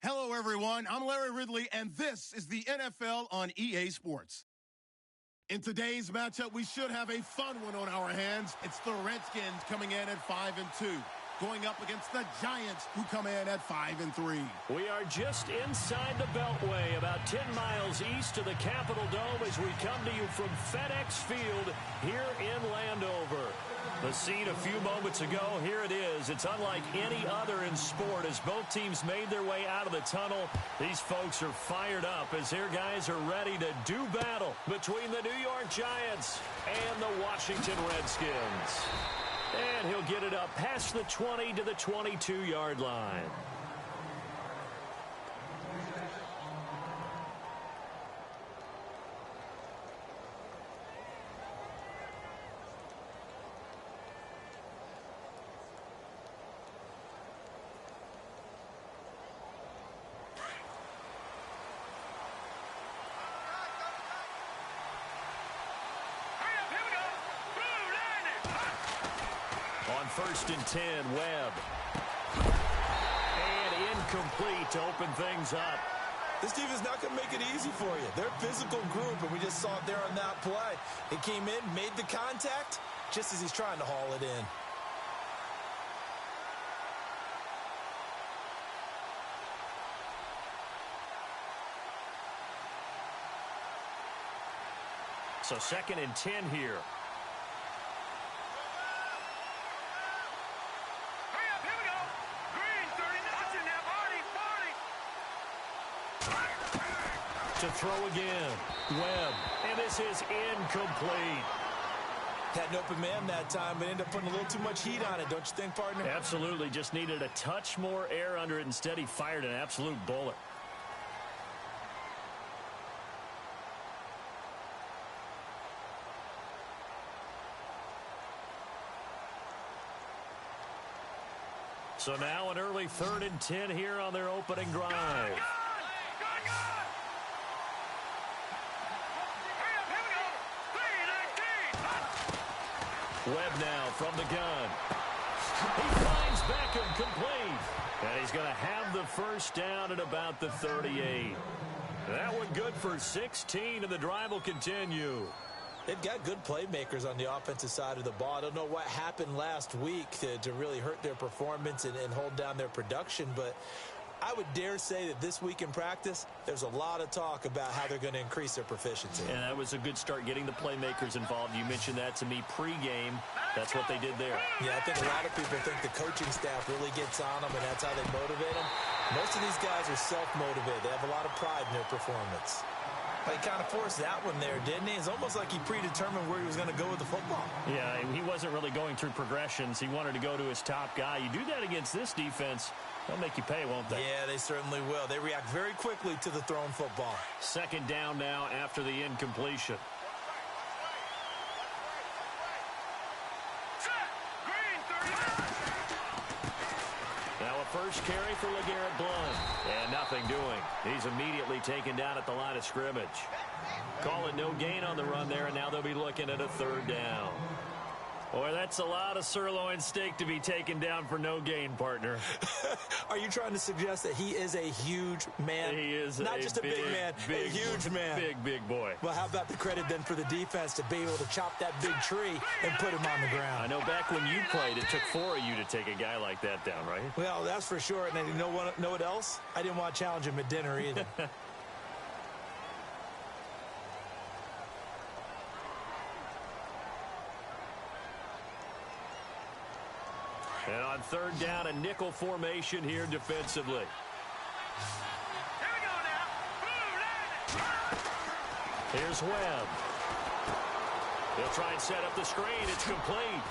Hello, everyone. I'm Larry Ridley, and this is the NFL on EA Sports. In today's matchup, we should have a fun one on our hands. It's the Redskins coming in at 5-2, going up against the Giants, who come in at 5-3. We are just inside the Beltway, about 10 miles east of the Capitol Dome as we come to you from FedEx Field here in Landover. The scene a few moments ago, here it is. It's unlike any other in sport as both teams made their way out of the tunnel. These folks are fired up as their guys are ready to do battle between the New York Giants and the Washington Redskins. And he'll get it up past the 20 to the 22-yard line. On 1st and 10, Webb. And incomplete to open things up. This team is not going to make it easy for you. They're a physical group, and we just saw it there on that play. It came in, made the contact, just as he's trying to haul it in. So 2nd and 10 here. To throw again. Webb. And this is incomplete. Had an open man that time, but ended up putting a little too much heat on it, don't you think, partner? Absolutely. Just needed a touch more air under it. Instead, he fired an absolute bullet. So now an early 3rd and 10 here on their opening drive. Webb now from the gun. He finds Beckham complete. And he's going to have the first down at about the 38. That one good for 16, and the drive will continue. They've got good playmakers on the offensive side of the ball. I don't know what happened last week to really hurt their performance and hold down their production, but I would dare say that this week in practice, there's a lot of talk about how they're going to increase their proficiency. And that was a good start getting the playmakers involved. You mentioned that to me pregame. That's what they did there. Yeah, I think a lot of people think the coaching staff really gets on them, and that's how they motivate them. Most of these guys are self-motivated. They have a lot of pride in their performance. But he kind of forced that one there, didn't he? It's almost like he predetermined where he was going to go with the football. Yeah, he wasn't really going through progressions. He wanted to go to his top guy. You do that against this defense, they'll make you pay, won't they? Yeah, they certainly will. They react very quickly to the thrown football. 2nd down now after the incompletion. Now a first carry for LeGarrette Blount. And nothing doing. He's immediately taken down at the line of scrimmage. Call it no gain on the run there, and now they'll be looking at a 3rd down. Boy, that's a lot of sirloin steak to be taken down for no gain, partner. Are you trying to suggest that he is a huge man? He is not just a big man, a huge man. Big boy. Well, how about the credit then for the defense to be able to chop that big tree and put him on the ground? I know back when you played, it took 4 of you to take a guy like that down, right? Well, that's for sure. And you know what else? I didn't want to challenge him at dinner either. And on 3rd down, a nickel formation here defensively. Here we go now. Here's Webb. He'll try and set up the screen. It's complete.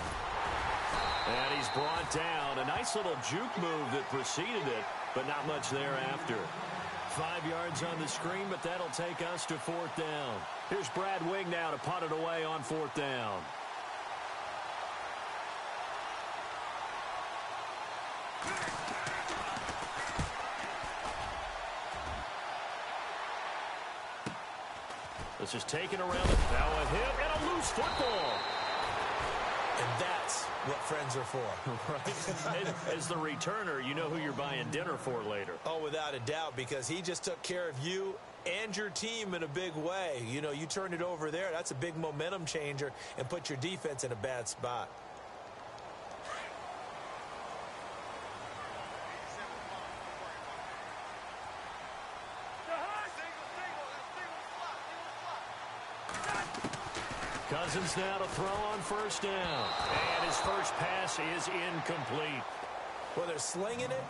And he's brought down. A nice little juke move that preceded it, but not much thereafter. 5 yards on the screen, but that'll take us to 4th down. Here's Brad Wing now to punt it away on 4th down. This is taken around the now a hit and a loose football. And that's what friends are for. Right. As the returner, you know who you're buying dinner for later. Oh, without a doubt, because he just took care of you and your team in a big way. You know, you turned it over there. That's a big momentum changer and put your defense in a bad spot. Cousins now to throw on first down. And his first pass is incomplete. Well, they're slinging it.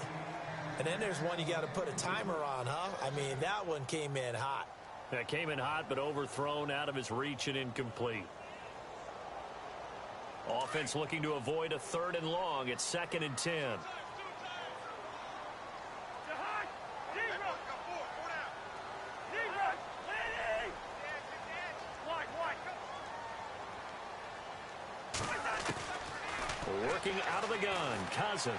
And then there's one you got to put a timer on, huh? I mean, that one came in hot. That came in hot, but overthrown out of his reach and incomplete. Offense looking to avoid a 3rd and long. It's 2nd and 10. Working out of the gun, Cousins.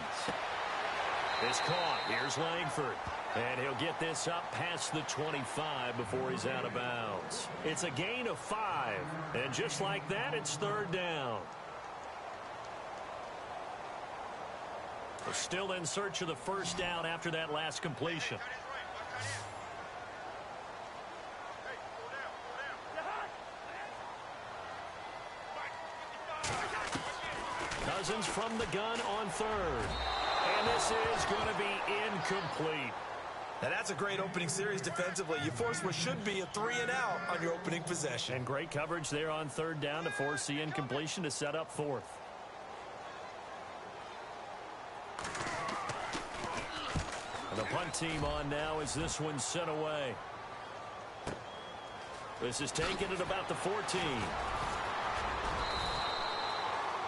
Is caught. Here's Langford. And he'll get this up past the 25 before he's out of bounds. It's a gain of 5. And just like that, it's 3rd down. We're still in search of the first down after that last completion. Cousins from the gun on 3rd. And this is going to be incomplete. Now, that's a great opening series defensively. You force what should be a 3-and-out on your opening possession. And great coverage there on 3rd down to force the incompletion to set up 4th. And the punt team on now as this one's sent away. This is taken at about the 14.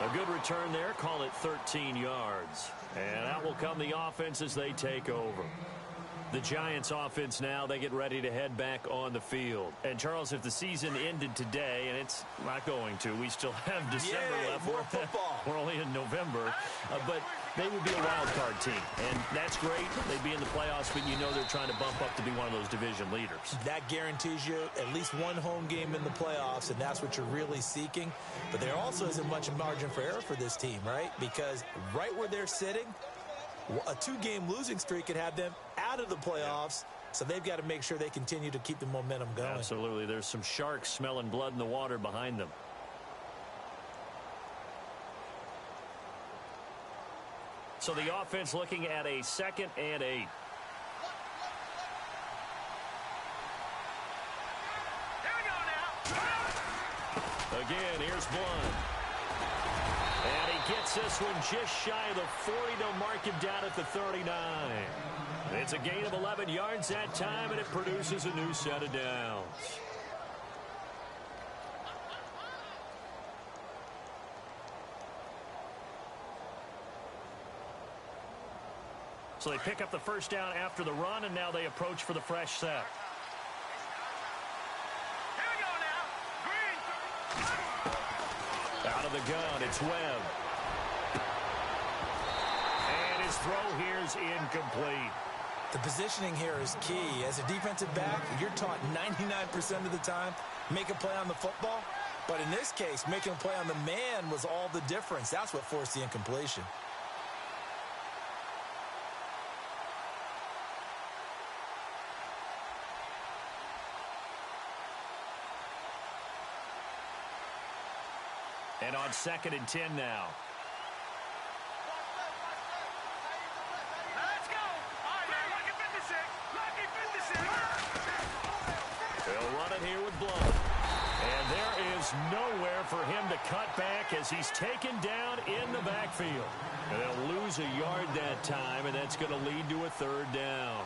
A good return there. Call it 13 yards. And out will come the offense as they take over. The Giants offense now, they get ready to head back on the field. And, Charles, if the season ended today, and it's not going to, we still have December left. More football. We're only in November. But they would be a wild card team. And that's great. They'd be in the playoffs, but you know they're trying to bump up to be one of those division leaders. That guarantees you at least one home game in the playoffs, and that's what you're really seeking. But there also isn't much margin for error for this team, right? Because right where they're sitting, a 2-game losing streak could have them out of the playoffs, so they've got to make sure they continue to keep the momentum going. Absolutely. There's some sharks smelling blood in the water behind them. So the offense looking at a 2nd and 8. Here we go now. Again, here's Blunt. And he gets this one just shy of the 40 to mark him down at the 39. It's a gain of 11 yards that time, and it produces a new set of downs. So they pick up the first down after the run, and now they approach for the fresh set. Here we go now. Green. Out of the gun, it's Webb. And his throw here is incomplete. The positioning here is key. As a defensive back, you're taught 99% of the time, make a play on the football. But in this case, making a play on the man was all the difference. That's what forced the incompletion. And on 2nd and 10 now. Let's go. All right, man. Lucky 56. Lucky 56. They'll run it here with Blunt. And there is nowhere for him to cut back as he's taken down in the backfield. And they'll lose a yard that time, and that's going to lead to a 3rd down.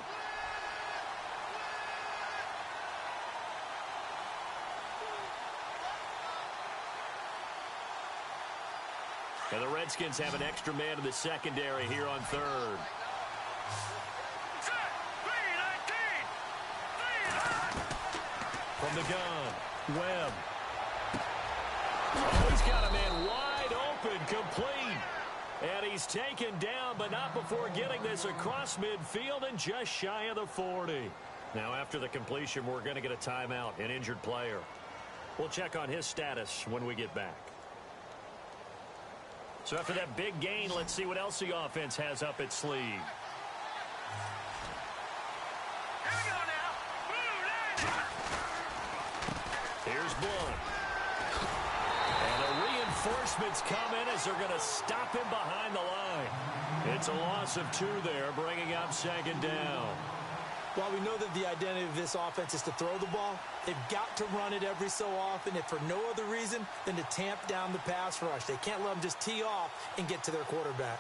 And the Redskins have an extra man in the secondary here on 3rd. From the gun, Webb. Oh, he's got a man wide open, complete. And he's taken down, but not before getting this across midfield and just shy of the 40. Now, after the completion, we're going to get a timeout, an injured player. We'll check on his status when we get back. So after that big gain, let's see what else the offense has up its sleeve. Here we go now. Here's Bloom. And the reinforcements come in as they're going to stop him behind the line. It's a loss of 2 there, bringing up 2nd down. While we know that the identity of this offense is to throw the ball, they've got to run it every so often, if for no other reason than to tamp down the pass rush. They can't let them just tee off and get to their quarterback.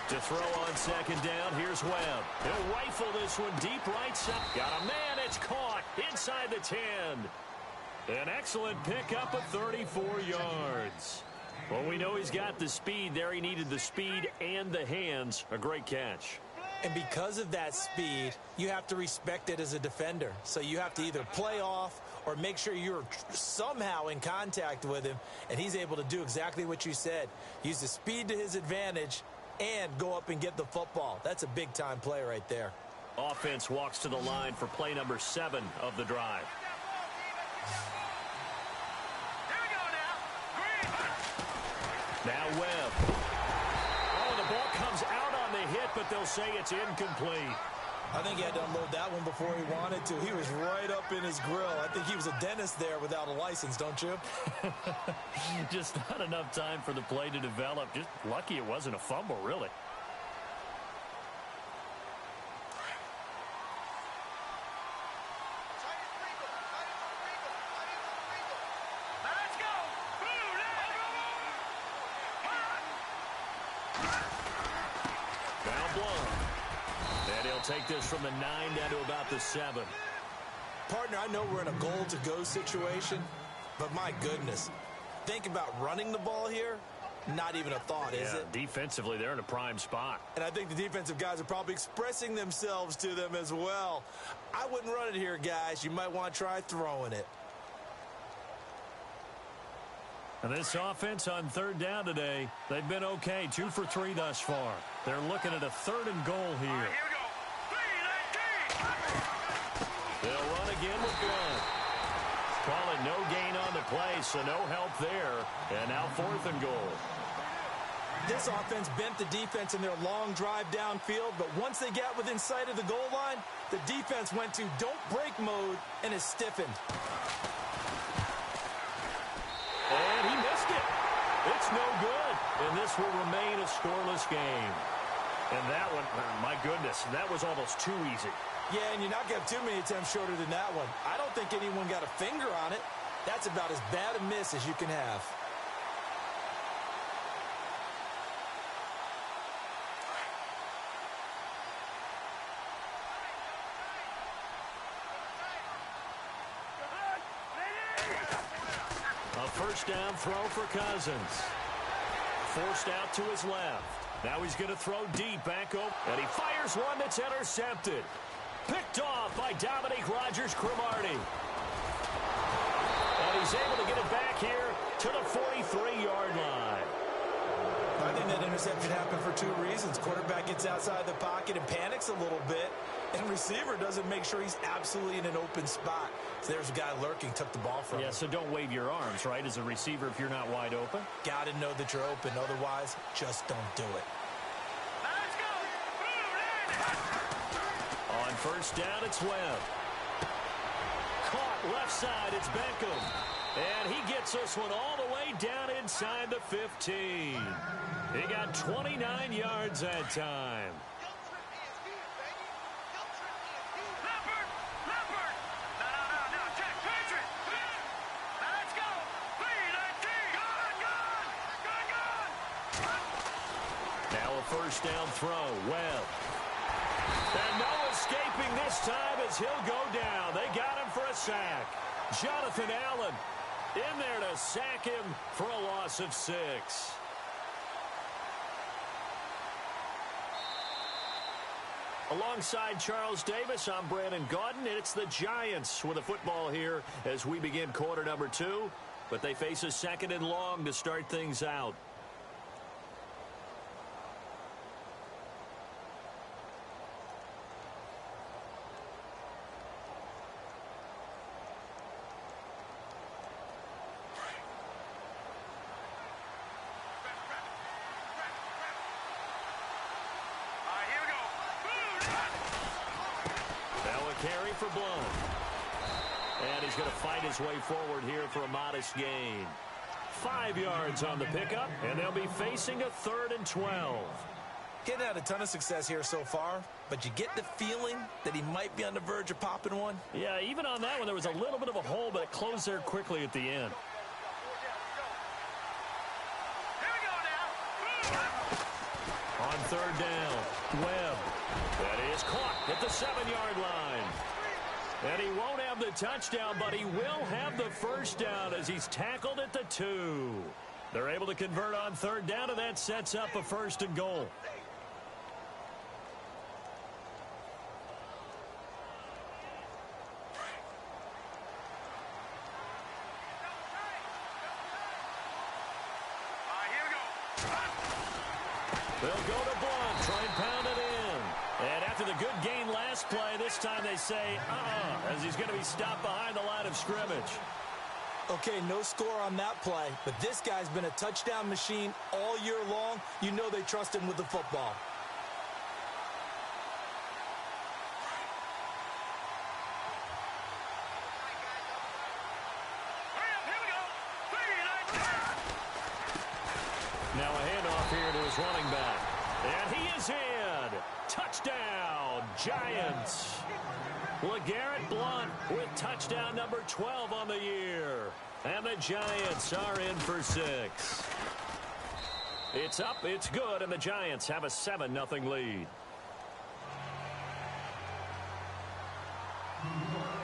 To throw on 2nd down, here's Webb. He'll rifle this one deep right side. Got a man, it's caught inside the 10. An excellent pickup of 34 yards. Well, we know he's got the speed there. He needed the speed and the hands. A great catch. And because of that speed, you have to respect it as a defender. So you have to either play off or make sure you're somehow in contact with him. And he's able to do exactly what you said. Use the speed to his advantage and go up and get the football. That's a big-time play right there. Offense walks to the line for play number 7 of the drive. Now Webb. Oh, the ball comes out on the hit, but they'll say it's incomplete. I think he had to unload that one before he wanted to. He was right up in his grill. I think he was a dentist there without a license, don't you? Just not enough time for the play to develop. Just lucky it wasn't a fumble, really. Take this from the 9 down to about the 7. Partner, I know we're in a goal-to-go situation, but my goodness, think about running the ball here. Not even a thought, is it? Defensively, they're in a prime spot. And I think the defensive guys are probably expressing themselves to them as well. I wouldn't run it here, guys. You might want to try throwing it. And this offense on 3rd down today, they've been okay. 2 for 3 thus far. They're looking at a 3rd and goal here. They'll run again with Blunt. Calling no gain on the play, so no help there. And now 4th and goal. This offense bent the defense in their long drive downfield, but once they got within sight of the goal line, the defense went to don't break mode and is stiffened. And he missed it. It's no good. And this will remain a scoreless game. And that one, my goodness, that was almost too easy. Yeah, and you're not going to have too many attempts shorter than that one. I don't think anyone got a finger on it. That's about as bad a miss as you can have. A 1st down throw for Cousins. Forced out to his left. Now he's going to throw deep back over. And he fires one that's intercepted. Picked off by Dominique Rodgers-Cromartie. And he's able to get it back here to the 43-yard line. I think that interception happened for 2 reasons. Quarterback gets outside the pocket and panics a little bit. And receiver doesn't make sure he's absolutely in an open spot. So there's a guy lurking, took the ball from him. Yeah, so don't wave your arms, right, as a receiver if you're not wide open. Got to know that you're open. Otherwise, just don't do it. On 1st down, it's Webb. Caught left side, it's Beckham. And he gets this one all the way down inside the 15. He got 29 yards that time. Now a 1st down throw, Webb. And no escaping this time as he'll go down. They got him for a sack. Jonathan Allen in there to sack him for a loss of 6. Alongside Charles Davis, I'm Brandon Gaudin, and it's the Giants with a football here as we begin quarter number 2. but they face a 2nd and long to start things out. Carry for Blount. And he's going to fight his way forward here for a modest gain. 5 yards on the pickup, and they'll be facing a 3rd and 12. Getting had a ton of success here so far, but you get the feeling that he might be on the verge of popping one. Yeah, even on that one, there was a little bit of a hole, but it closed there quickly at the end. Here we go now. On 3rd down, Webb. That is caught at the 7-yard line. And he won't have the touchdown, but he will have the 1st down as he's tackled at the 2. They're able to convert on 3rd down, and that sets up a 1st and goal. Here we go. They'll go to Blount, try and pound it in. And after the good gain last play, this time they say, as he's going to be stopped behind the line of scrimmage. Okay, no score on that play, but this guy's been a touchdown machine all year long. You know they trust him with the football. Now a handoff here to his running back. And he is in. Touchdown, Giants. LeGarrette Blount with touchdown number 12 on the year. And the Giants are in for 6. It's up, it's good, and the Giants have a 7-0 lead.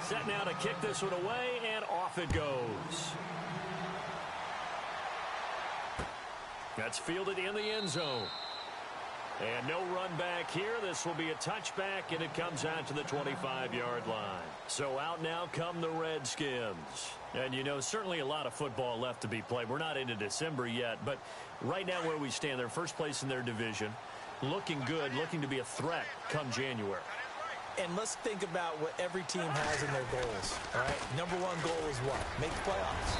Set now to kick this one away, and off it goes. That's fielded in the end zone. And no run back here. This will be a touchback, and it comes out to the 25-yard line. So out now come the Redskins. And, you know, certainly a lot of football left to be played. We're not into December yet, but right now where we stand, they're first place in their division. Looking good, looking to be a threat come January. And let's think about what every team has in their goals, all right? Number 1 goal is what? Make the playoffs.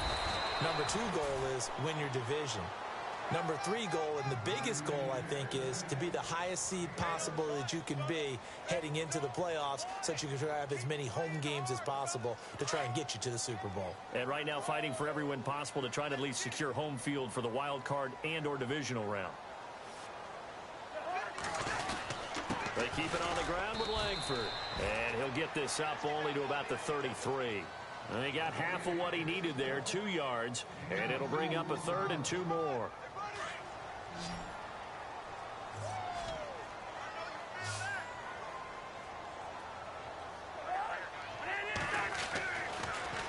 Number 2 goal is win your division. Number 3 goal, and the biggest goal, I think, is to be the highest seed possible that you can be heading into the playoffs so that you can have as many home games as possible to try and get you to the Super Bowl. And right now fighting for every win possible to try to at least secure home field for the wild card and or divisional round. They keep it on the ground with Langford. And he'll get this up only to about the 33. And he got half of what he needed there, 2 yards. And it'll bring up a 3rd and 2 more.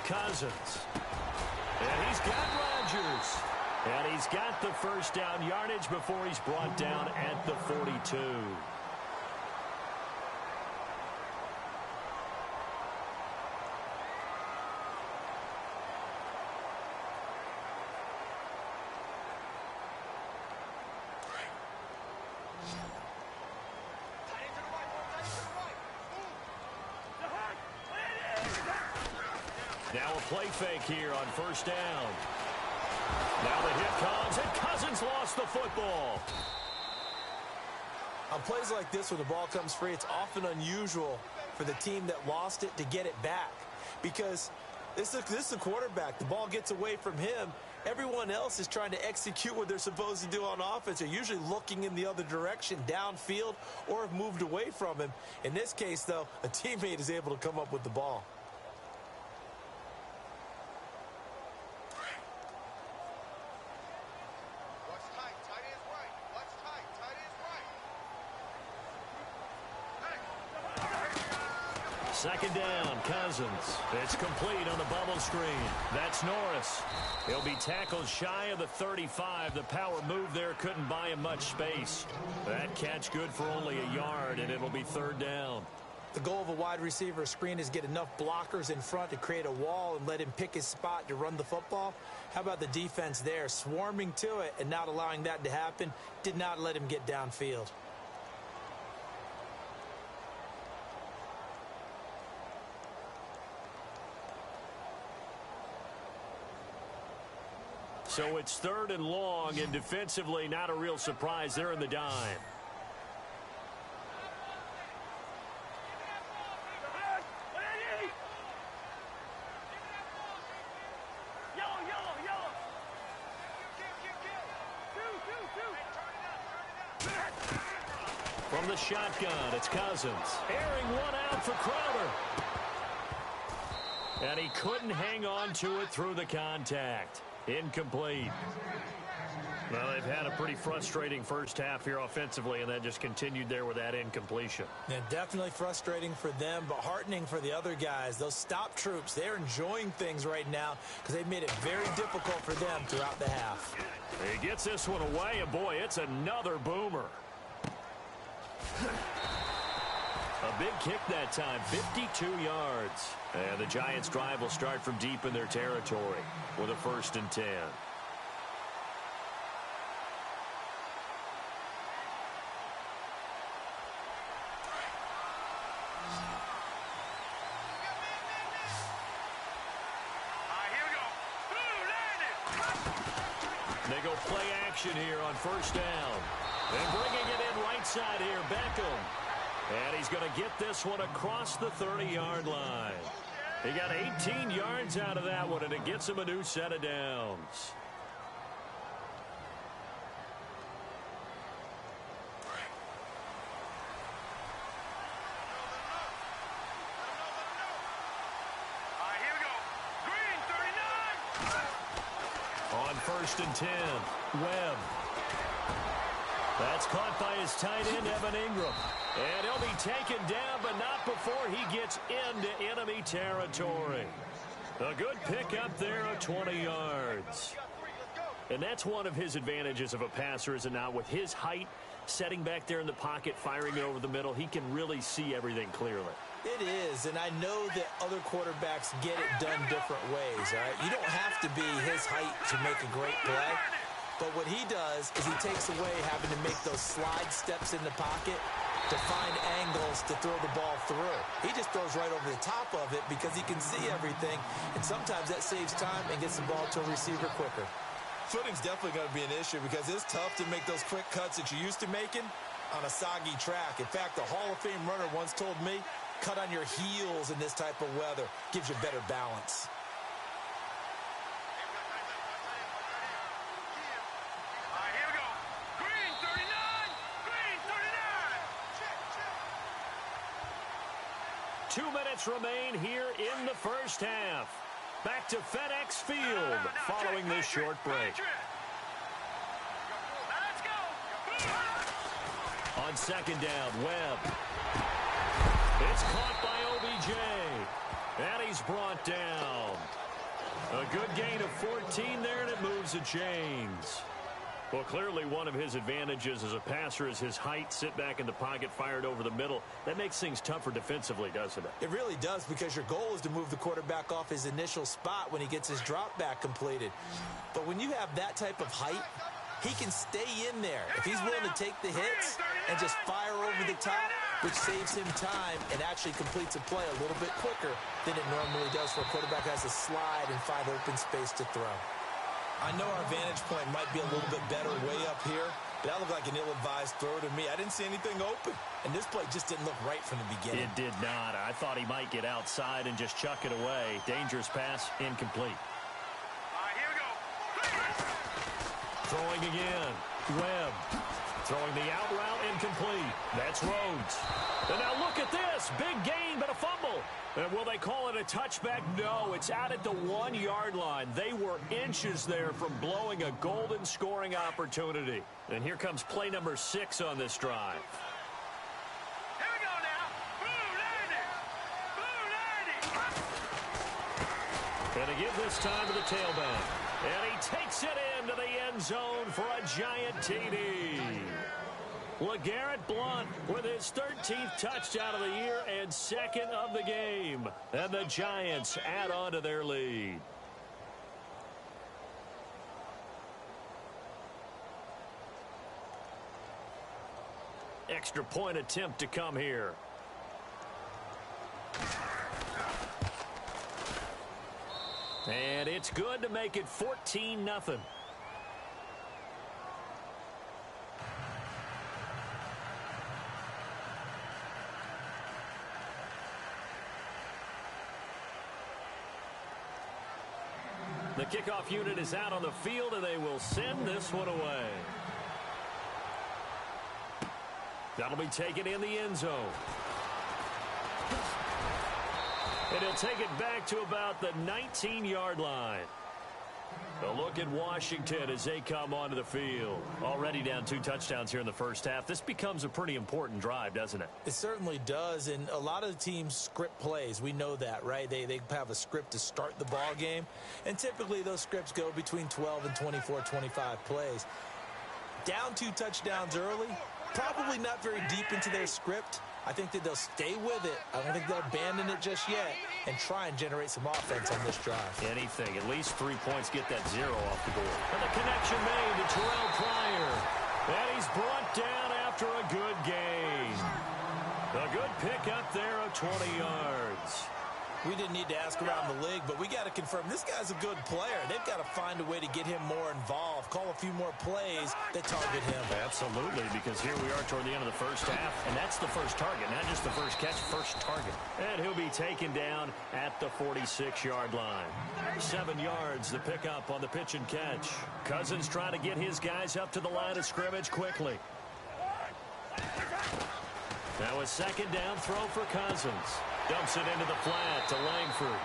Cousins. And he's got Rodgers. And he's got the 1st down yardage before he's brought down at the 42. Now a play fake here on 1st down. Now the hit comes, and Cousins lost the football. On plays like this where the ball comes free, it's often unusual for the team that lost it to get it back. Because this is the quarterback. The ball gets away from him. Everyone else is trying to execute what they're supposed to do on offense. They're usually looking in the other direction, downfield, or have moved away from him. In this case, though, a teammate is able to come up with the ball. Second down, Cousins. It's complete on the bubble screen. That's Norris. He'll be tackled shy of the 35. The power move there couldn't buy him much space. That catch good for only a yard, and it'll be 3rd down. The goal of a wide receiver screen is get enough blockers in front to create a wall and let him pick his spot to run the football. How about the defense there, swarming to it and not allowing that to happen? Did not let him get downfield. So it's 3rd and long, and defensively not a real surprise. They're in the dime. From the shotgun, it's Cousins. Airing one out for Crowder. And he couldn't hang on to it through the contact. Incomplete. Well, they've had a pretty frustrating first half here offensively, and then just continued there with that incompletion. Yeah, definitely frustrating for them, but heartening for the other guys. Those stop troops, they're enjoying things right now because they've made it very difficult for them throughout the half. He gets this one away, and boy, it's another boomer. A big kick that time, 52 yards. And the Giants' drive will start from deep in their territory with a 1st and 10. They go play action here on 1st down. And bringing it in right side here, Beckham. And he's going to get this one across the 30-yard line. He got 18 yards out of that one, and it gets him a new set of downs. Here we go. Green, 39. On 1st and 10, Webb. That's caught by his tight end, Evan Ingram. And he'll be taken down, but not before he gets into enemy territory. A good pickup there of 20 yards. And that's one of his advantages of a passer, is it not? With his height, setting back there in the pocket, firing it over the middle, he can really see everything clearly. It is, and I know that other quarterbacks get it done different ways, all right? You don't have to be his height to make a great play. But what he does is he takes away having to make those slide steps in the pocket to find angles to throw the ball through. He just throws right over the top of it because he can see everything, and sometimes that saves time and gets the ball to a receiver quicker. Footing's definitely going to be an issue because it's tough to make those quick cuts that you're used to making on a soggy track. In fact, the Hall of Fame runner once told me, cut on your heels in this type of weather. Gives you better balance. Here we go. Green, 39. Green, 39. 2 minutes remain here in the first half. Back to FedEx Field following this short break. Let's go. On 2nd down, Webb. It's caught by OBJ. And he's brought down. A good gain of 14 there, and it moves the chains. Well, clearly one of his advantages as a passer is his height, sit back in the pocket, fired over the middle. That makes things tougher defensively, doesn't it? It really does, because your goal is to move the quarterback off his initial spot when he gets his drop back completed. But when you have that type of height, he can stay in there if he's willing to take the hits and just fire over the top, which saves him time and actually completes a play a little bit quicker than it normally does for a quarterback who has to slide and find open space to throw. I know our vantage point might be a little bit better way up here, but that looked like an ill-advised throw to me. I didn't see anything open, and this play just didn't look right from the beginning. It did not. I thought he might get outside and just chuck it away. Dangerous pass, incomplete. Here we go. Throwing again. Webb. Throwing the out route, incomplete. That's Rhodes. And now look at this. Big gain, but a fumble. And will they call it a touchback? No, it's out at the 1-yard line. They were inches there from blowing a golden scoring opportunity. And here comes play number 6 on this drive. Here we go now. Blue 90. Blue 90. And to give this time to the tailback. And he takes it into the end zone for a giant TD. LeGarrette Blount with his 13th touchdown of the year and second of the game. And the Giants add on to their lead. Extra point attempt to come here. And it's good to make it 14-0. The kickoff unit is out on the field, and they will send this one away. That'll be taken in the end zone. And he'll take it back to about the 19-yard line. A look at Washington as they come onto the field. Already down 2 touchdowns here in the first half. This becomes a pretty important drive, doesn't it? It certainly does, and a lot of the teams script plays. We know that, right? They have a script to start the ball game, and typically those scripts go between 12 and 24, 25 plays. Down 2 touchdowns early, probably not very deep into their script. I think that they'll stay with it. I don't think they'll abandon it just yet and try and generate some offense on this drive. Anything. At least 3 points, get that 0 off the board. And the connection made to Terrell Pryor. And he's brought down after a good gain. A good pickup there of 20 yards. We didn't need to ask around the league, but we got to confirm this guy's a good player. They've got to find a way to get him more involved, call a few more plays that target him. Absolutely, because here we are toward the end of the first half, and that's the first target, not just the first catch, first target. And he'll be taken down at the 46-yard line. 7 yards, the pickup on the pitch and catch. Cousins trying to get his guys up to the line of scrimmage quickly. Now a second down throw for Cousins. Dumps it into the flat to Langford.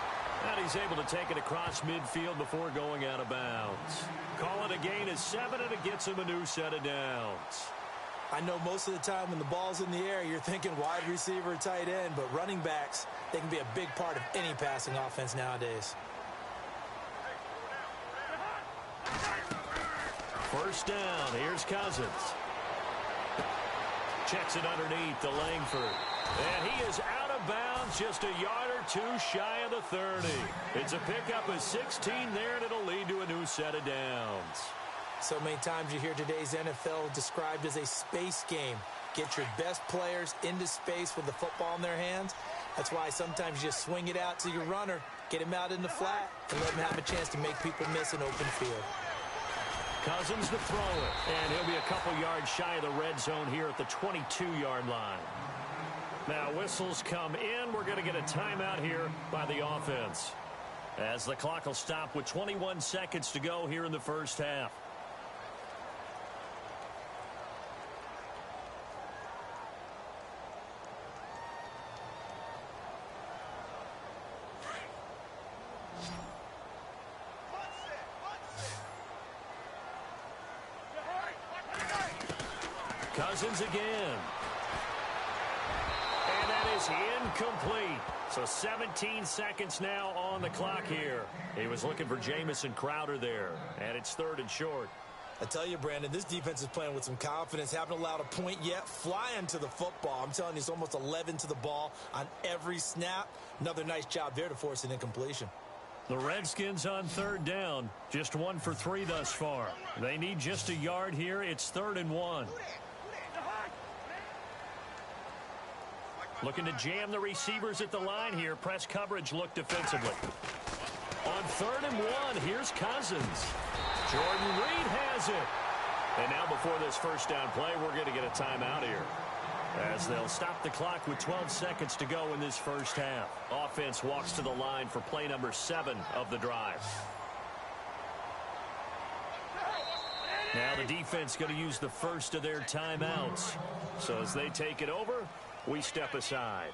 And he's able to take it across midfield before going out of bounds. Call it a gain of 7, and it gets him a new set of downs. I know most of the time when the ball's in the air, you're thinking wide receiver, tight end, but running backs, they can be a big part of any passing offense nowadays. First down. Here's Cousins. Checks it underneath to Langford. And he is out of bounds just a yard or 2 shy of the 30. It's a pickup of 16 there, and it'll lead to a new set of downs. So many times you hear today's NFL described as a space game. Get your best players into space with the football in their hands. That's why sometimes you just swing it out to your runner, get him out in the flat, and let him have a chance to make people miss an open field. Cousins to throw it, and he'll be a couple yards shy of the red zone here at the 22-yard line. Now whistles come in. We're going to get a timeout here by the offense, as the clock will stop with 21 seconds to go here in the first half. Cousins again. And that is incomplete. So 17 seconds now on the clock here. He was looking for Jamison Crowder there. And it's 3rd and short. I tell you, Brandon, this defense is playing with some confidence. Haven't allowed a point yet. Flying to the football. I'm telling you, it's almost 11 to the ball on every snap. Another nice job there to force an incompletion. The Redskins on 3rd down. Just 1 for 3 thus far. They need just a yard here. It's 3rd and 1. Looking to jam the receivers at the line here. Press coverage look defensively. On 3rd and 1, here's Cousins. Jordan Reed has it. And now before this first down play, we're going to get a timeout here, as they'll stop the clock with 12 seconds to go in this first half. Offense walks to the line for play number 7 of the drive. Now the defense going to use the first of their timeouts. So as they take it over, we step aside.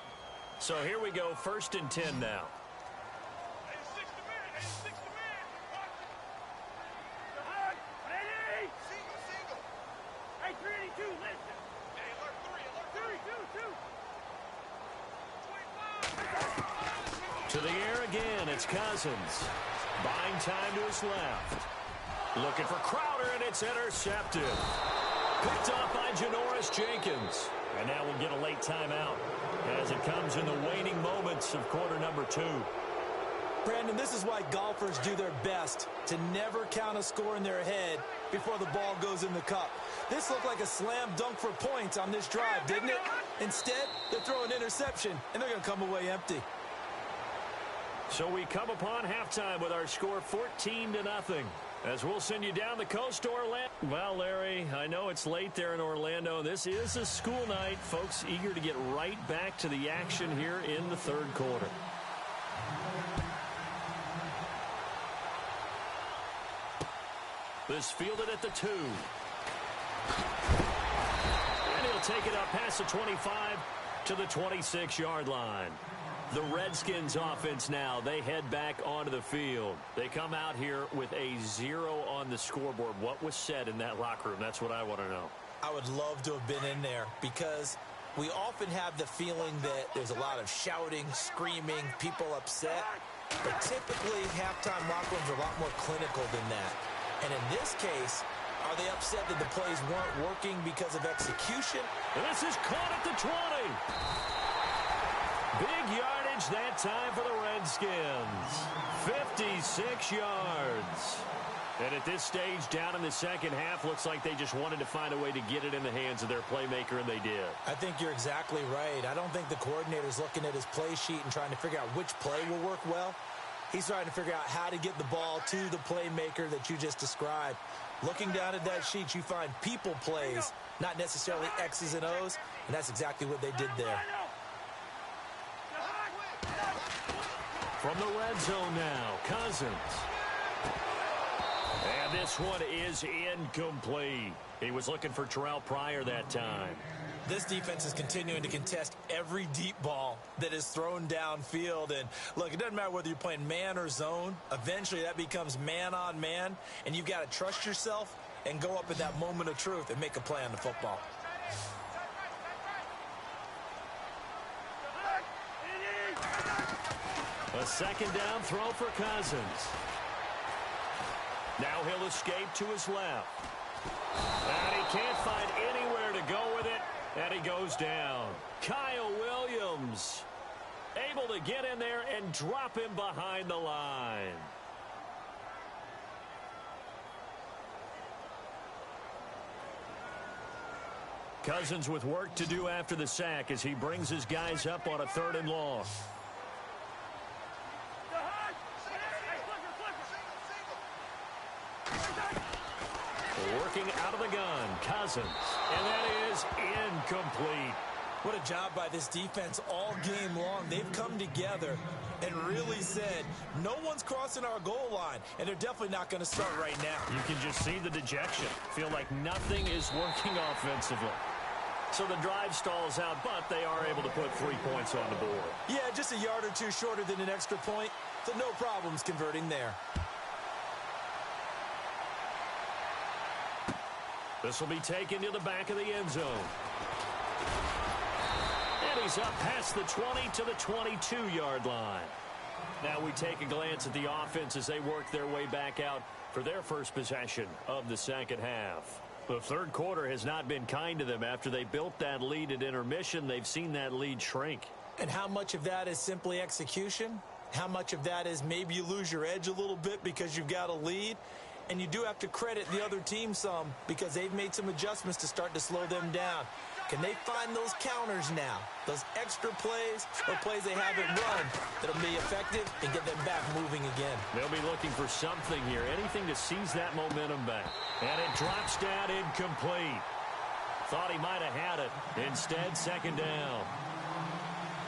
So here we go, 1st and 10 now. To the air again, it's Cousins. Buying time to his left. Looking for Crowder, and it's intercepted. Picked off by Janoris Jenkins. And now we'll get a late timeout as it comes in the waning moments of quarter number 2. Brandon, this is why golfers do their best to never count a score in their head before the ball goes in the cup. This looked like a slam dunk for points on this drive, didn't it? Instead, they're throwing interception, and they're going to come away empty. So we come upon halftime with our score 14-0. As we'll send you down the coast to Orlando. Well, Larry, I know it's late there in Orlando. This is a school night. Folks eager to get right back to the action here in the third quarter. This fielded at the 2. And he'll take it up past the 25 to the 26-yard line. The Redskins offense now, they head back onto the field. They come out here with a 0 on the scoreboard. What was said in that locker room? That's what I want to know. I would love to have been in there because we often have the feeling that there's a lot of shouting, screaming, people upset. But typically, halftime locker rooms are a lot more clinical than that. And in this case, are they upset that the plays weren't working because of execution? And this is caught at the 20. Big yardage that time for the Redskins. 56 yards. And at this stage, down in the second half, looks like they just wanted to find a way to get it in the hands of their playmaker, and they did. I think you're exactly right. I don't think the coordinator's looking at his play sheet and trying to figure out which play will work well. He's trying to figure out how to get the ball to the playmaker that you just described. Looking down at that sheet, you find people plays, not necessarily X's and O's, and that's exactly what they did there. From the red zone now, Cousins. And this one is incomplete. He was looking for Terrell Pryor that time. This defense is continuing to contest every deep ball that is thrown downfield. And, look, it doesn't matter whether you're playing man or zone. Eventually, that becomes man-on-man, and you've got to trust yourself and go up at that moment of truth and make a play on the football. A second down throw for Cousins. Now he'll escape to his left. And he can't find anywhere to go with it. And he goes down. Kyle Williams able to get in there and drop him behind the line. Cousins with work to do after the sack as he brings his guys up on a 3rd and long. Working out of the gun, Cousins. And that is incomplete. What a job by this defense all game long. They've come together and really said, no one's crossing our goal line, and they're definitely not going to start right now. You can just see the dejection. Feel like nothing is working offensively. So the drive stalls out, but they are able to put 3 points on the board. Yeah, just a yard or two shorter than an extra point, so no problems converting there. This will be taken to the back of the end zone. And he's up past the 20 to the 22-yard line. Now we take a glance at the offense as they work their way back out for their first possession of the second half. The third quarter has not been kind to them. After they built that lead at intermission, they've seen that lead shrink. And how much of that is simply execution? How much of that is maybe you lose your edge a little bit because you've got a lead? And you do have to credit the other team some because they've made some adjustments to start to slow them down. Can they find those counters now, those extra plays or plays they haven't run that'll be effective and get them back moving again? They'll be looking for something here, anything to seize that momentum back. And it drops down incomplete. Thought he might have had it. Instead, second down.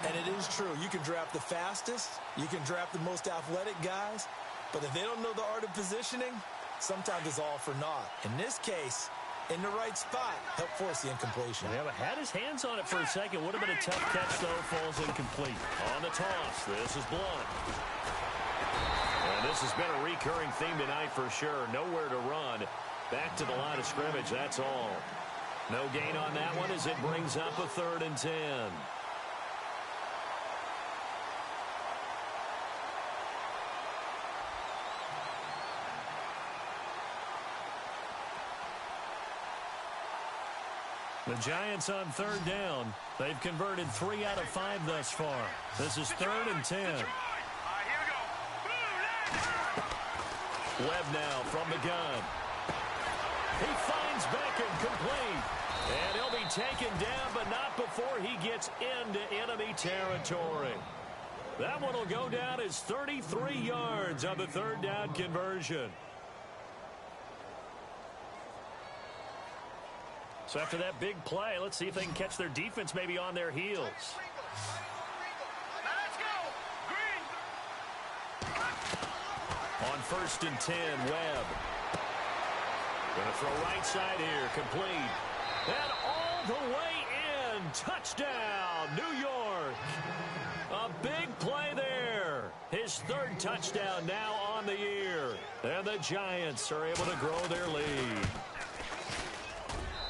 And it is true. You can draft the fastest. You can draft the most athletic guys. But if they don't know the art of positioning, sometimes it's all for naught. In this case, in the right spot, help force the incompletion. Yeah, but had his hands on it for a second. Would have been a tough catch, though. Falls incomplete. On the toss, this is Blunt. And this has been a recurring theme tonight for sure. Nowhere to run. Back to the line of scrimmage, that's all. No gain on that one as it brings up a 3rd and 10. The Giants on 3rd down. They've converted 3 out of 5 thus far. This is 3rd and 10. Here we go. Webb now from the gun. He finds Beckham complete. And he'll be taken down, but not before he gets into enemy territory. That one will go down as 33 yards on the 3rd down conversion. So after that big play, let's see if they can catch their defense maybe on their heels. Let's go. Green. On 1st and 10, Webb. Going to throw right side here, complete. And all the way in. Touchdown, New York. A big play there. His 3rd touchdown now on the year. And the Giants are able to grow their lead.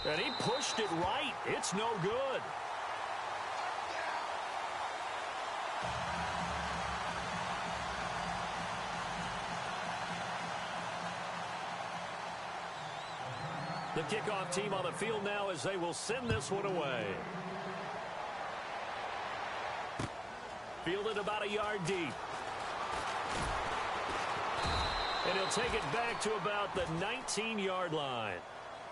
And he pushed it right. It's no good. The kickoff team on the field now as they will send this one away. Fielded about a yard deep. And he'll take it back to about the 19-yard line.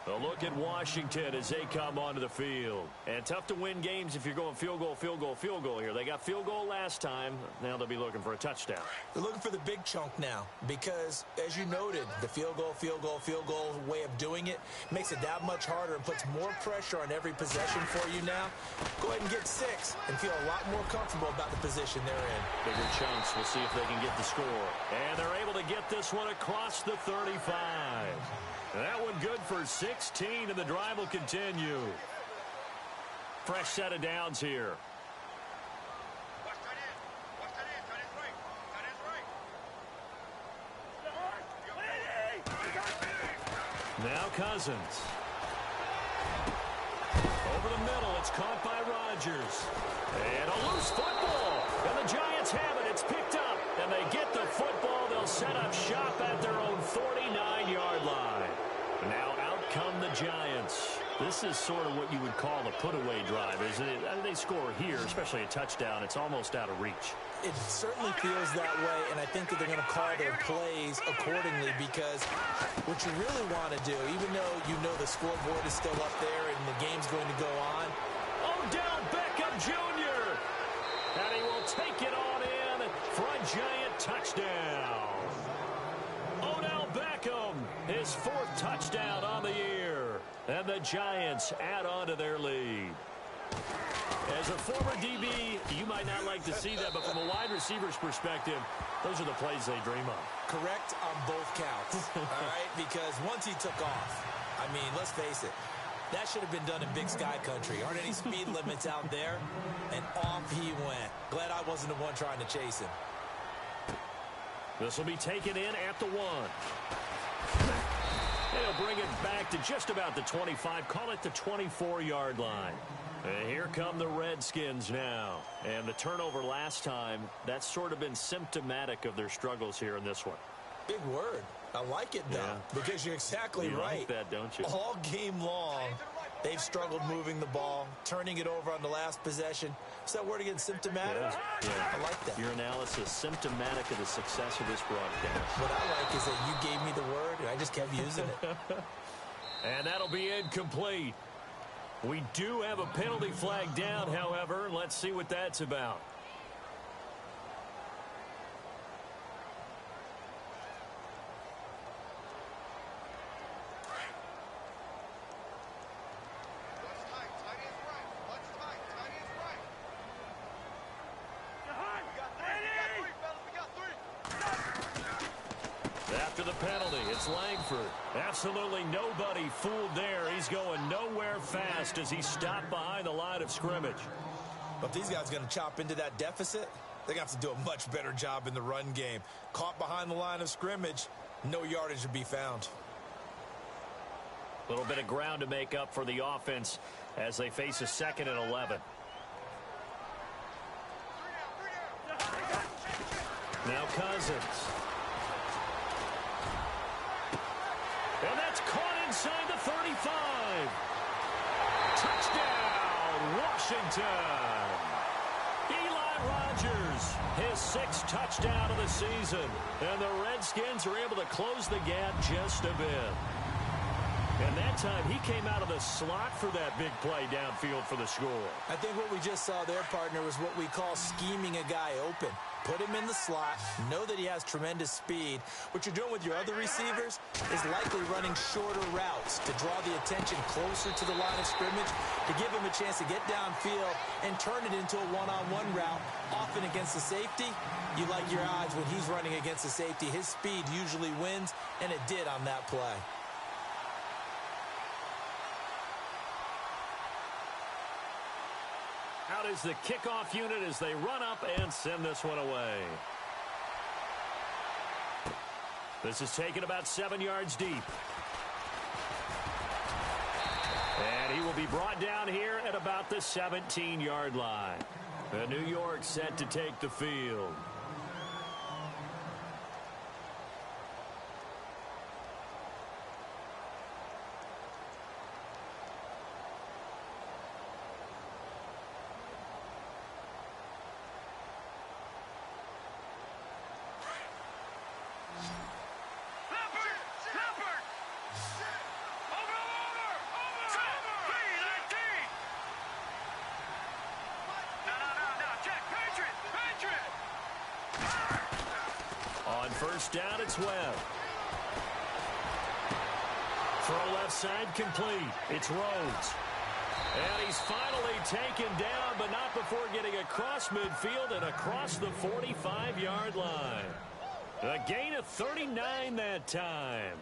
A look at Washington as they come onto the field. And tough to win games if you're going field goal, field goal, field goal here. They got field goal last time. Now they'll be looking for a touchdown. They're looking for the big chunk now because, as you noted, the field goal way of doing it makes it that much harder and puts more pressure on every possession for you now. Go ahead and get 6 and feel a lot more comfortable about the position they're in. Bigger chunks. We'll see if they can get the score. And they're able to get this one across the 35. That one good for 16, and the drive will continue. Fresh set of downs here. Watch tight end. Watch tight end. Tight end's right. Tight end's right. Now Cousins. Over the middle, it's caught by Rodgers. And a loose football. And the Giants have it. It's picked up. And they get the football. They'll set up shop at their own 49-yard line. Now out come the Giants. This is sort of what you would call a put-away drive, isn't it? I mean, they score here, especially a touchdown. It's almost out of reach. It certainly feels that way, and I think that they're going to call their plays accordingly because what you really want to do, even though you know the scoreboard is still up there and the game's going to go on. Odell Beckham Jr. And he will take it on in for a Giant touchdown. Odell Beckham, his 4th touchdown on the year. And the Giants add on to their lead. As a former DB, you might not like to see that, but from a wide receiver's perspective, those are the plays they dream of. Correct on both counts, all right? Because once he took off, I mean, let's face it, that should have been done in Big Sky Country. Aren't any speed limits out there? And off he went. Glad I wasn't the one trying to chase him. This will be taken in at the 1. They'll bring it back to just about the 25. Call it the 24-yard line. And here come the Redskins now. And the turnover last time, that's sort of been symptomatic of their struggles here in this one. Big word. I like it, though, because you're exactly right. You like that, don't you? All game long, they've struggled moving the ball, turning it over on the last possession. Is that word again, symptomatic? Yeah. I like that. Your analysis, symptomatic of the success of this broadcast. What I like is that you gave me the word, and I just kept using it. And that'll be incomplete. We do have a penalty flag down, however. Let's see what that's about. After the penalty, it's Langford. Absolutely nobody fooled there. He's going nowhere fast as he stopped behind the line of scrimmage. But if these guys are going to chop into that deficit, they're going to have to do a much better job in the run game. Caught behind the line of scrimmage, no yardage to be found. A little bit of ground to make up for the offense as they face a 2nd and 11. Now Cousins. And that's caught inside the 35. Touchdown, Washington. Eli Rogers, his 6th touchdown of the season. And the Redskins are able to close the gap just a bit. And that time, he came out of the slot for that big play downfield for the score. I think what we just saw there, partner, was what we call scheming a guy open. Put him in the slot, know that he has tremendous speed. What you're doing with your other receivers is likely running shorter routes to draw the attention closer to the line of scrimmage, to give him a chance to get downfield and turn it into a one-on-one route, often against the safety. You like your odds when he's running against the safety. His speed usually wins, and it did on that play. Out is the kickoff unit as they run up and send this one away. This is taken about 7 yards deep. And he will be brought down here at about the 17-yard line. The New York set to take the field. First down, it's Webb. Throw left side complete. It's Rhodes. And he's finally taken down, but not before getting across midfield and across the 45-yard line. A gain of 39 that time.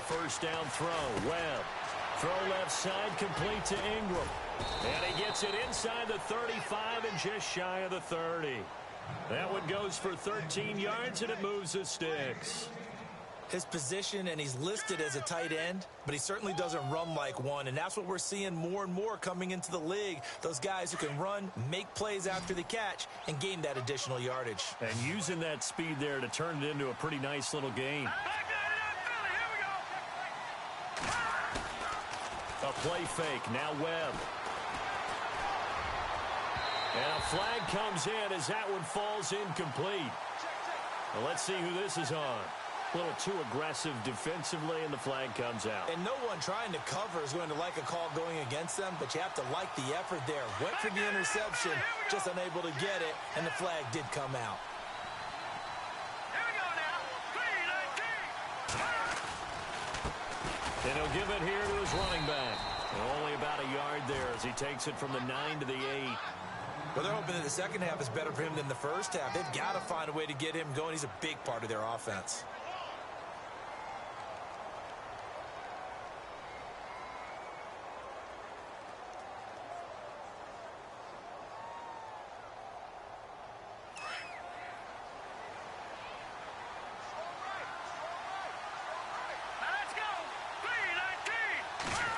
First down throw. Webb. Throw left side complete to Ingram. And he gets it inside the 35 and just shy of the 30. That one goes for 13 yards and it moves the sticks. His position, and he's listed as a tight end, but he certainly doesn't run like one, and that's what we're seeing more and more coming into the league. Those guys who can run, make plays after the catch, and gain that additional yardage. And using that speed there to turn it into a pretty nice little gain. A play fake. Now Webb. And a flag comes in as that one falls incomplete. Well, let's see who this is on. A little too aggressive defensively, and the flag comes out. And no one trying to cover is going to like a call going against them, but you have to like the effort there. Went for the interception, just unable to get it, and the flag did come out. And he'll give it here to his running back. And only about a yard there as he takes it from the 9 to the 8. Well, they're hoping that the second half is better for him than the first half. They've got to find a way to get him going. He's a big part of their offense.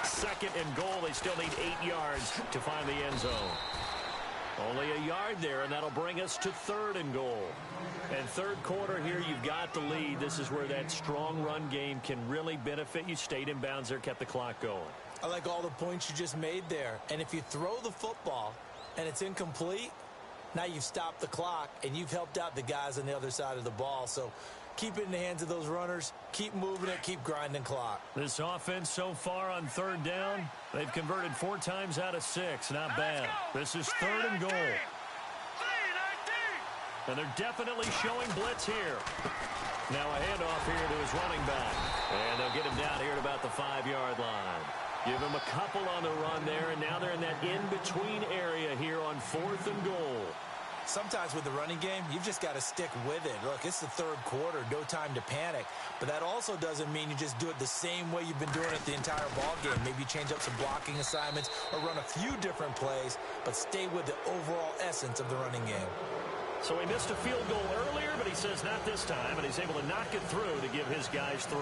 Second and goal. They still need 8 yards to find the end zone. Only a yard there, and that'll bring us to 3rd and goal. And third quarter here, you've got the lead. This is where that strong run game can really benefit you. Stayed in bounds there, kept the clock going. I like all the points you just made there. And if you throw the football and it's incomplete, now you've stopped the clock and you've helped out the guys on the other side of the ball. So keep it in the hands of those runners. Keep moving it. Keep grinding clock. This offense so far on 3rd down, they've converted 4 times out of 6. Not bad. This is 3rd and goal. And they're definitely showing blitz here. Now a handoff here to his running back. And they'll get him down here at about the 5-yard line. Give him a couple on the run there, and now they're in that in-between area here on 4th and goal. Sometimes with the running game, you've just got to stick with it. Look, it's the third quarter, no time to panic. But that also doesn't mean you just do it the same way you've been doing it the entire ball game. Maybe change up some blocking assignments or run a few different plays, but stay with the overall essence of the running game. So he missed a field goal earlier, but he says not this time, and he's able to knock it through to give his guys 3.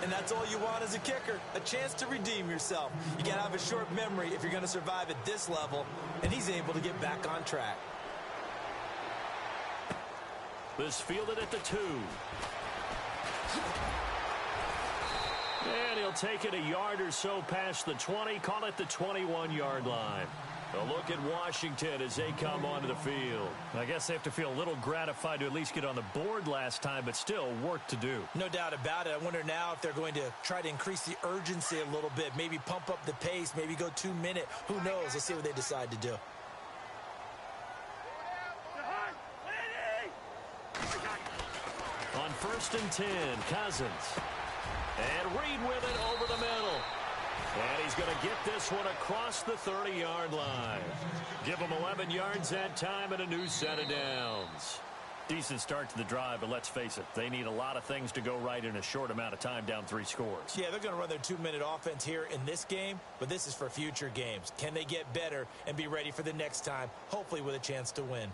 And that's all you want as a kicker, a chance to redeem yourself. You got to have a short memory if you're going to survive at this level, and he's able to get back on track. This fielded at the 2. And he'll take it a yard or so past the 20, call it the 21-yard line. A look at Washington as they come onto the field. I guess they have to feel a little gratified to at least get on the board last time, but still work to do. No doubt about it. I wonder now if they're going to try to increase the urgency a little bit, maybe pump up the pace, maybe go 2-minute. Who knows? Let's see what they decide to do. On 1st and 10, Cousins. And Reed with it over the middle. And he's going to get this one across the 30-yard line. Give him 11 yards that time and a new set of downs. Decent start to the drive, but let's face it, they need a lot of things to go right in a short amount of time, down 3 scores. Yeah, they're going to run their 2-minute offense here in this game, but this is for future games. Can they get better and be ready for the next time, hopefully with a chance to win?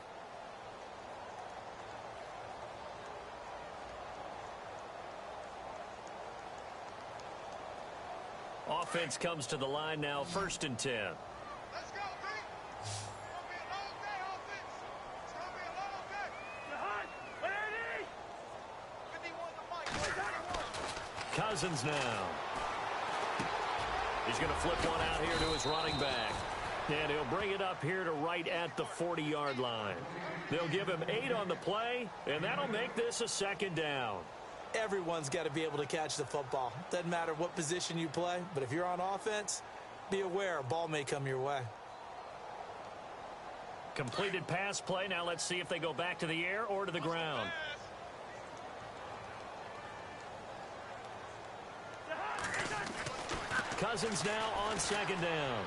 Offense comes to the line now, 1st and 10. Let's go, D. It's going to be a long day, offense. It's going to be a long day. Ready? 51 to Mike. Cousins now. He's going to flip one out here to his running back. And he'll bring it up here to right at the 40-yard line. They'll give him 8 on the play, and that'll make this a 2nd down. Everyone's got to be able to catch the football. Doesn't matter what position you play, but if you're on offense, be aware a ball may come your way. Completed pass play. Now let's see if they go back to the air or to the ground. Cousins now on 2nd down.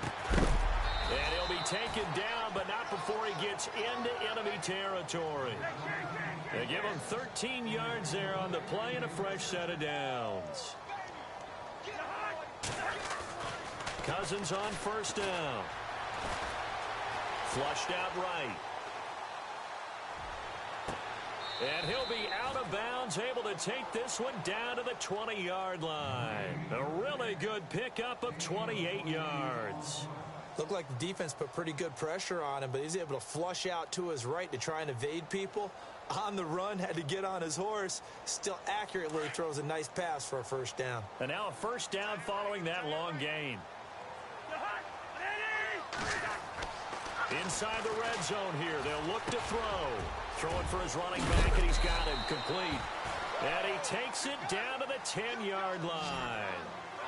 And he'll be taken down, but not before he gets into enemy territory. They give him 13 yards there on the play and a fresh set of downs. Cousins on 1st down. Flushed out right. And he'll be out of bounds, able to take this one down to the 20-yard line. A really good pickup of 28 yards. Looked like the defense put pretty good pressure on him, but he's able to flush out to his right to try and evade people. On the run, had to get on his horse. Still accurately throws a nice pass for a 1st down. And now a 1st down following that long gain. Inside the red zone here, they'll look to throw. Throwing for his running back, and he's got him complete. And he takes it down to the 10-yard line.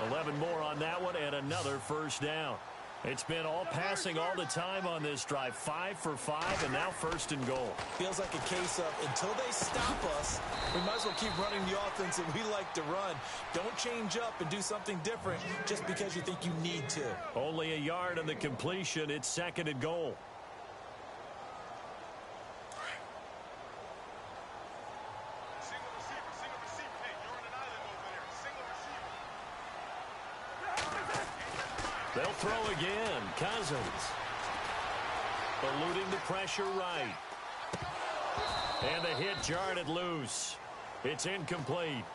11 more on that one, and another 1st down. It's been all passing all the time on this drive. 5 for 5, and now 1st and goal. Feels like a case of until they stop us, we might as well keep running the offense that we like to run. Don't change up and do something different just because you think you need to. Only a yard on the completion. It's 2nd and goal. Single receiver. Hey, you're on an island over there. Single receiver. They'll throw again. Cousins. Eluding the pressure right. And the hit jarred it loose. It's incomplete.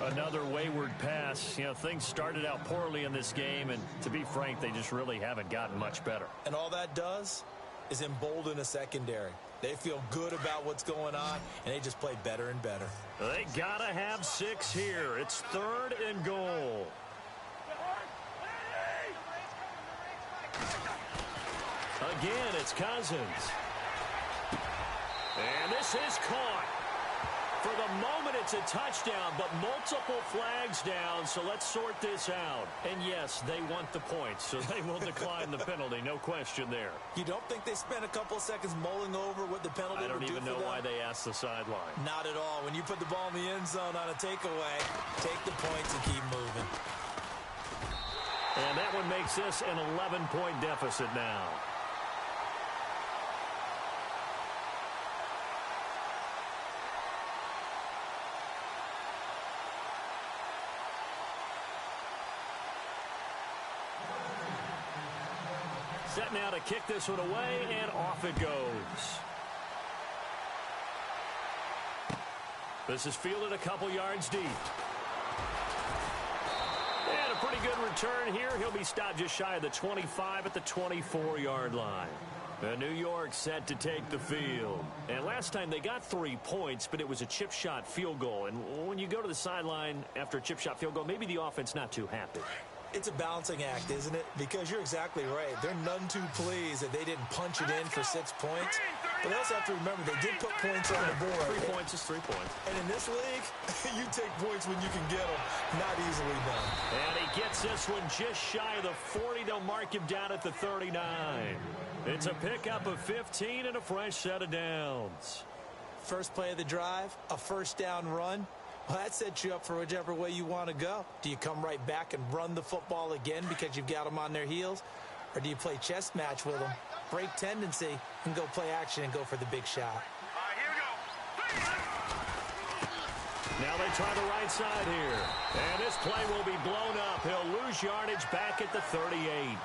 Another wayward pass. You know, things started out poorly in this game, and to be frank, they just really haven't gotten much better. And all that does is embolden a secondary. They feel good about what's going on, and they just play better and better. They gotta have 6 here. It's 3rd and goal. Again, it's Cousins. And this is caught. For the moment, it's a touchdown, but multiple flags down, so let's sort this out. And yes, they want the points, so they will decline the penalty, no question there. You don't think they spent a couple of seconds mulling over what the penalty would do for them? I don't even know why they asked the sideline. Not at all. When you put the ball in the end zone on a takeaway, take the points and keep moving. And that one makes this an 11-point deficit now. Set now to kick this one away, and off it goes. This is fielded a couple yards deep. And a pretty good return here. He'll be stopped just shy of the 25 at the 24-yard line. New York set to take the field. And last time they got 3 points, but it was a chip shot field goal. And when you go to the sideline after a chip shot field goal, maybe the offense not too happy. It's a balancing act, isn't it? Because you're exactly right. They're none too pleased that they didn't punch it in for 6 points. But they also have to remember they did put points on the board. 3 points is 3 points. And in this league, you take points when you can get them. Not easily done. And he gets this one just shy of the 40. They'll mark him down at the 39. It's a pickup of 15 and a fresh set of downs. First play of the drive, a first down run. Well, that sets you up for whichever way you want to go. Do you come right back and run the football again because you've got them on their heels? Or do you play chess match with them, break tendency, and go play action and go for the big shot? Here we go. Now they try the right side here. And this play will be blown up. He'll lose yardage back at the 38.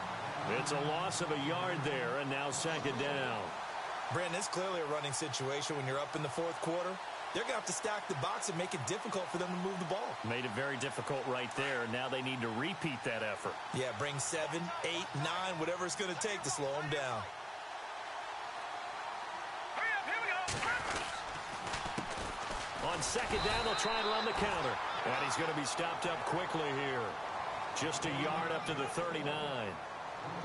It's a loss of a yard there, and now second down. Brandon, it's clearly a running situation when you're up in the fourth quarter. They're going to have to stack the box and make it difficult for them to move the ball. Made it very difficult right there. Now they need to repeat that effort. Yeah, bring 7, 8, 9, whatever it's going to take to slow them down. Here we go. On second down, they'll try and run the counter. And he's going to be stopped up quickly here. Just a yard up to the 39.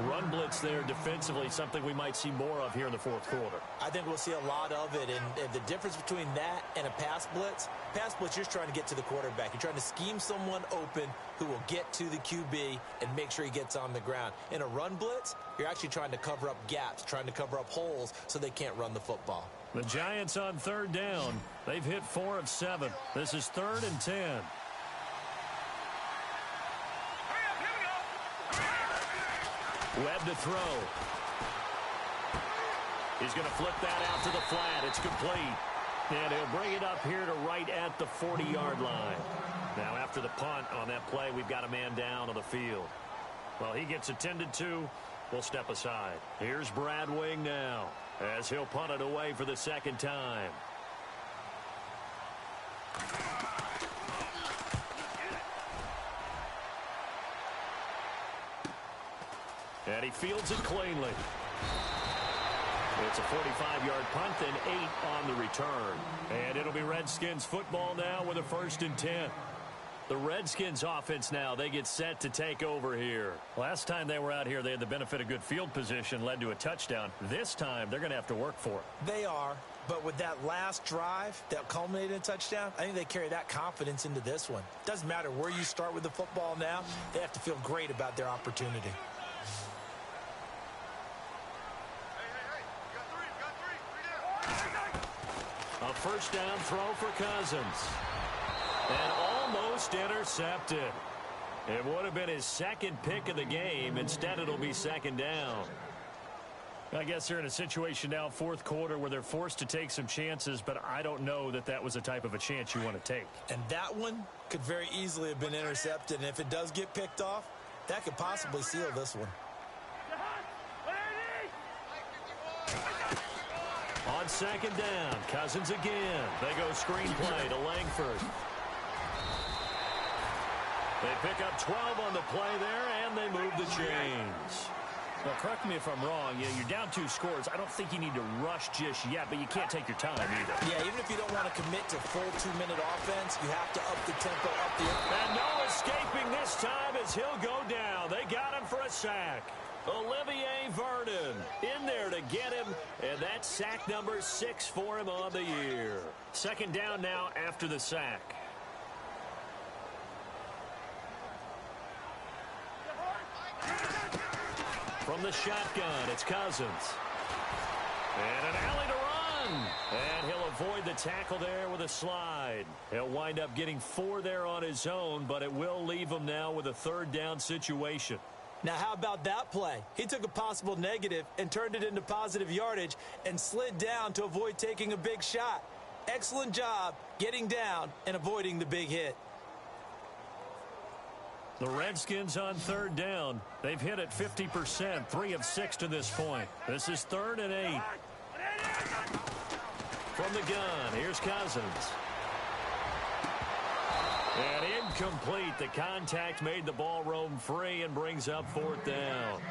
Run blitz there defensively, something we might see more of here in the fourth quarter. I think we'll see a lot of it, and the difference between that and a pass blitz, you're just trying to get to the quarterback. You're trying to scheme someone open who will get to the QB and make sure he gets on the ground. In a run blitz, you're actually trying to cover up gaps, trying to cover up holes so they can't run the football. The Giants on third down. They've hit 4 of 7. This is 3rd and 10. Webb to throw. He's going to flip that out to the flat. It's complete. And he'll bring it up here to right at the 40-yard line. Now after the punt on that play, we've got a man down on the field. Well, he gets attended to. We'll step aside. Here's Brad Wing now as he'll punt it away for the second time. And he fields it cleanly. It's a 45-yard punt and 8 on the return. And it'll be Redskins football now with a 1st and 10. The Redskins offense now, they get set to take over here. Last time they were out here, they had the benefit of good field position, led to a touchdown. This time, they're going to have to work for it. They are, but with that last drive that culminated in a touchdown, I think they carry that confidence into this one. Doesn't matter where you start with the football now, they have to feel great about their opportunity. A first down throw for Cousins. And almost intercepted. It would have been his second pick of the game. Instead, it'll be second down. I guess they're in a situation now, fourth quarter, where they're forced to take some chances, but I don't know that that was the type of a chance you want to take. And that one could very easily have been intercepted. And if it does get picked off, that could possibly seal this one. On second down, Cousins again. They go screenplay to Langford. They pick up 12 on the play there, and they move the chains. Well, correct me if I'm wrong. You're down 2 scores. I don't think you need to rush just yet, but you can't take your time either. Yeah, even if you don't want to commit to full 2-minute offense, you have to up the tempo, up the... And no escaping this time as he'll go down. They got him for a sack. Olivier Vernon in there to get him, and that's sack number 6 for him on the year. Second down now after the sack. From the shotgun, it's Cousins. And an alley to run. And he'll avoid the tackle there with a slide. He'll wind up getting 4 there on his own, but it will leave him now with a third down situation. Now, how about that play? He took a possible negative and turned it into positive yardage and slid down to avoid taking a big shot. Excellent job getting down and avoiding the big hit. The Redskins on third down. They've hit it 50%, 3 of 6 to this point. This is 3rd and 8. From the gun, here's Cousins. And incomplete. The contact made the ball roam free and brings up 4th down.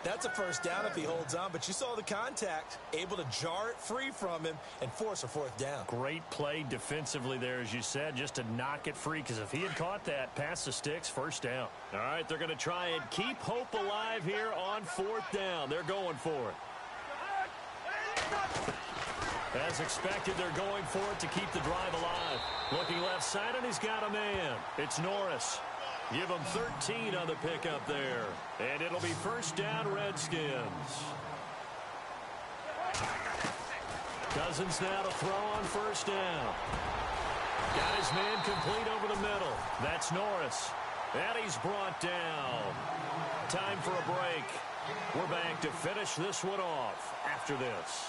That's a first down if he holds on, but you saw the contact, able to jar it free from him and force a 4th down. Great play defensively there, as you said, just to knock it free, because if he had caught that, past the sticks, 1st down. All right, they're going to try and keep hope alive here on 4th down. They're going for it. As expected, they're going for it to keep the drive alive. Looking left side, and he's got a man. It's Norris. Give him 13 on the pickup there. And it'll be 1st down, Redskins. Cousins now to throw on 1st down. Got his man complete over the middle. That's Norris. And he's brought down. Time for a break. We're back to finish this one off after this.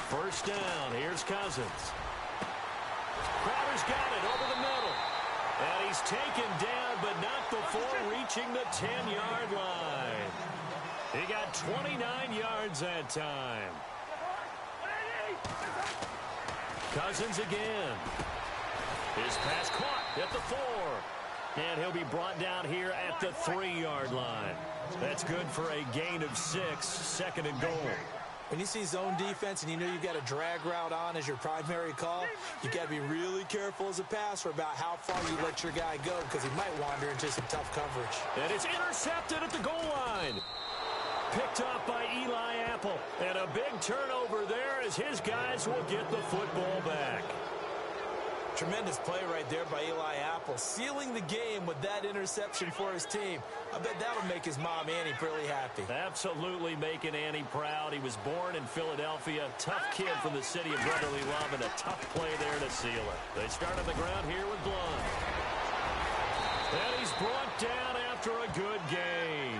First down. Here's Cousins. Crowder's got it over the middle. And he's taken down, but not before reaching the 10-yard line. He got 29 yards that time. Cousins again. His pass caught at the 4. And he'll be brought down here at the 3-yard line. That's good for a gain of 6, 2nd and goal. When you see zone defense and you know you've got a drag route on as your primary call, you've got to be really careful as a passer about how far you let your guy go, because he might wander into some tough coverage. And it's intercepted at the goal line. Picked up by Eli Apple. And a big turnover there as his guys will get the football back. Tremendous play right there by Eli Apple, sealing the game with that interception for his team. I bet that'll make his mom, Annie, pretty happy. Absolutely making Annie proud. He was born in Philadelphia. Tough kid from the city of brotherly love, and a tough play there to seal it. They start on the ground here with Blunt. And he's brought down after a good gain.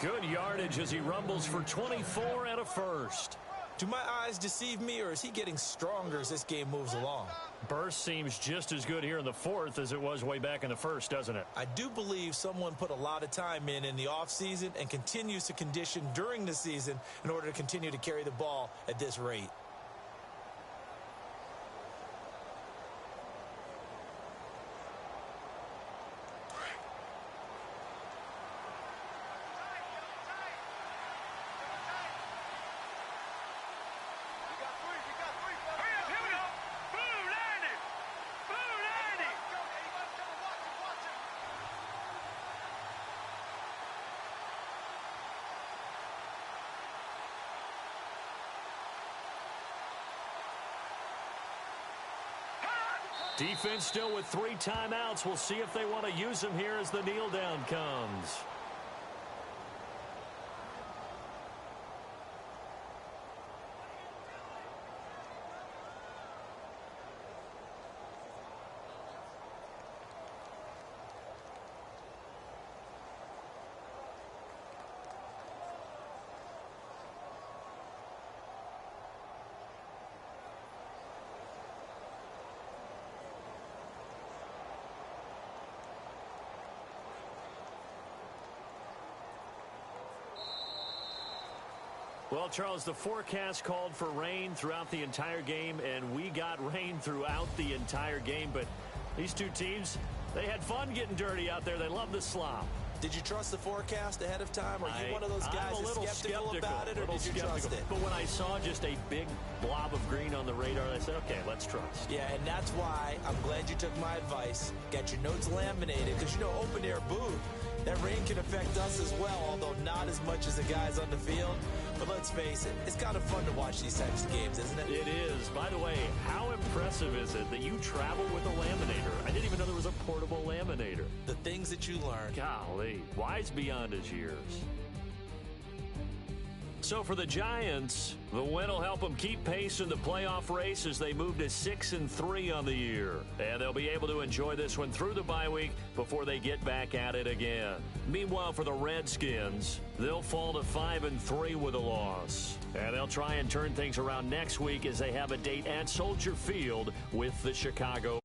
Good yardage as he rumbles for 24 and a first. Do my eyes deceive me, or is he getting stronger as this game moves along? Burst seems just as good here in the 4th as it was way back in the 1st, doesn't it? I do believe someone put a lot of time in the offseason and continues to condition during the season in order to continue to carry the ball at this rate. Defense still with 3 timeouts. We'll see if they want to use them here as the kneel down comes. Well, Charles, the forecast called for rain throughout the entire game, and we got rain throughout the entire game. But these two teams, they had fun getting dirty out there. They love the slop. Did you trust the forecast ahead of time? Are you one of those guys that's skeptical about it, or did you trust it? But when I saw just a big blob of green on the radar, I said, okay, let's trust. Yeah, and that's why I'm glad you took my advice. Got your notes laminated, because, you know, open-air booth, that rain can affect us as well, although not as much as the guys on the field. But let's face it, it's kind of fun to watch these types of games, isn't it? It is. By the way, how impressive is it that you travel with a laminator? I didn't even know there was a portable laminator. The things that you learn. Golly, wise beyond his years. So for the Giants, the win will help them keep pace in the playoff race as they move to 6-3 on the year. And they'll be able to enjoy this one through the bye week before they get back at it again. Meanwhile, for the Redskins, they'll fall to 5-3 with a loss. And they'll try and turn things around next week as they have a date at Soldier Field with the Chicago